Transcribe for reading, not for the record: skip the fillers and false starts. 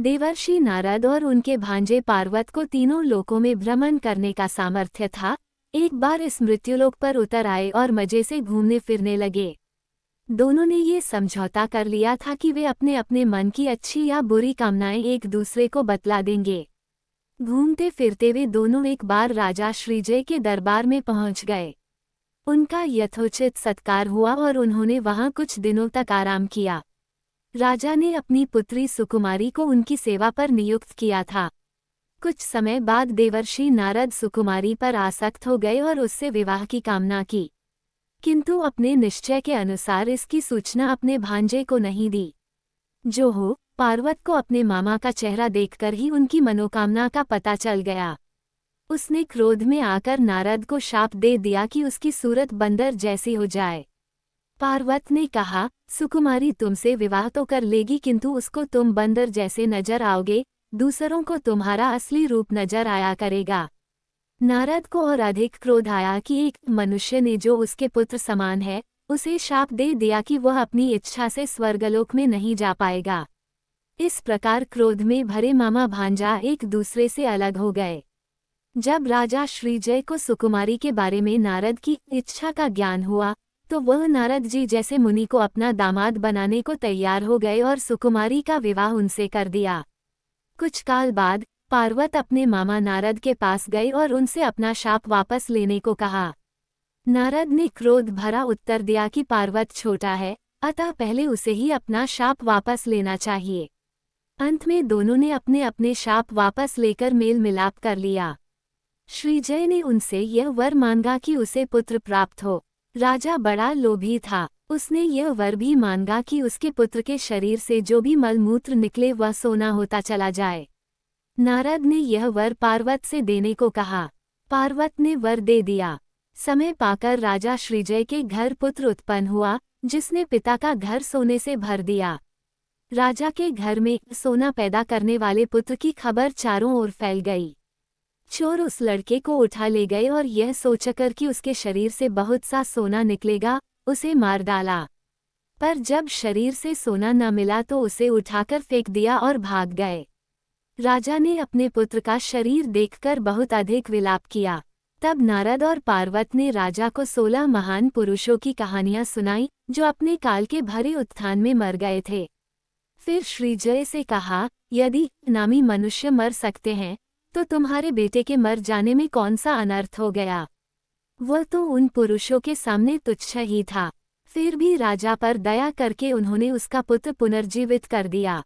देवर्षि नारद और उनके भांजे पार्वत को तीनों लोकों में भ्रमण करने का सामर्थ्य था। एक बार इस मृत्युलोक पर उतर आए और मजे से घूमने फिरने लगे। दोनों ने ये समझौता कर लिया था कि वे अपने अपने मन की अच्छी या बुरी कामनाएं एक दूसरे को बतला देंगे। घूमते फिरते वे दोनों एक बार राजा श्रीजय के दरबार में पहुंच गए। उनका यथोचित सत्कार हुआ और उन्होंने वहां कुछ दिनों तक आराम किया। राजा ने अपनी पुत्री सुकुमारी को उनकी सेवा पर नियुक्त किया था। कुछ समय बाद देवर्षि नारद सुकुमारी पर आसक्त हो गए और उससे विवाह की कामना की, किंतु अपने निश्चय के अनुसार इसकी सूचना अपने भांजे को नहीं दी। जो हो, पार्वत को अपने मामा का चेहरा देखकर ही उनकी मनोकामना का पता चल गया। उसने क्रोध में आकर नारद को शाप दे दिया कि उसकी सूरत बंदर जैसी हो जाए। पार्वत ने कहा, सुकुमारी तुमसे विवाह तो कर लेगी किंतु उसको तुम बंदर जैसे नजर आओगे, दूसरों को तुम्हारा असली रूप नजर आया करेगा। नारद को और अधिक क्रोध आया कि एक मनुष्य ने जो उसके पुत्र समान है, उसे शाप दे दिया कि वह अपनी इच्छा से स्वर्गलोक में नहीं जा पाएगा। इस प्रकार क्रोध में भरे मामा भांजा एक दूसरे से अलग हो गए। जब राजा श्रीजय को सुकुमारी के बारे में नारद की इच्छा का ज्ञान हुआ, तो वह नारद जी जैसे मुनि को अपना दामाद बनाने को तैयार हो गए और सुकुमारी का विवाह उनसे कर दिया। कुछ काल बाद पार्वत अपने मामा नारद के पास गए और उनसे अपना शाप वापस लेने को कहा। नारद ने क्रोध भरा उत्तर दिया कि पार्वत छोटा है, अतः पहले उसे ही अपना शाप वापस लेना चाहिए। अंत में दोनों ने अपने अपने शाप वापस लेकर मेल मिलाप कर लिया। श्रीजय ने उनसे यह वर मांगा कि उसे पुत्र प्राप्त हो। राजा बड़ा लोभी था, उसने यह वर भी मांगा कि उसके पुत्र के शरीर से जो भी मलमूत्र निकले वह सोना होता चला जाए। नारद ने यह वर पार्वत से देने को कहा। पार्वत ने वर दे दिया। समय पाकर राजा श्रीजय के घर पुत्र उत्पन्न हुआ, जिसने पिता का घर सोने से भर दिया। राजा के घर में सोना पैदा करने वाले पुत्र की खबर चारों ओर फैल गई। चोर उस लड़के को उठा ले गए और यह सोचकर कि उसके शरीर से बहुत सा सोना निकलेगा, उसे मार डाला। पर जब शरीर से सोना न मिला तो उसे उठाकर फेंक दिया और भाग गए। राजा ने अपने पुत्र का शरीर देखकर बहुत अधिक विलाप किया। तब नारद और पार्वत ने राजा को 16 महान पुरुषों की कहानियां सुनाई, जो अपने काल के भरे उत्थान में मर गए थे। फिर श्रीजय से कहा, यदि नामी मनुष्य मर सकते हैं, तो तुम्हारे बेटे के मर जाने में कौन सा अनर्थ हो गया। वह तो उन पुरुषों के सामने तुच्छ ही था। फिर भी राजा पर दया करके उन्होंने उसका पुत्र पुनर्जीवित कर दिया।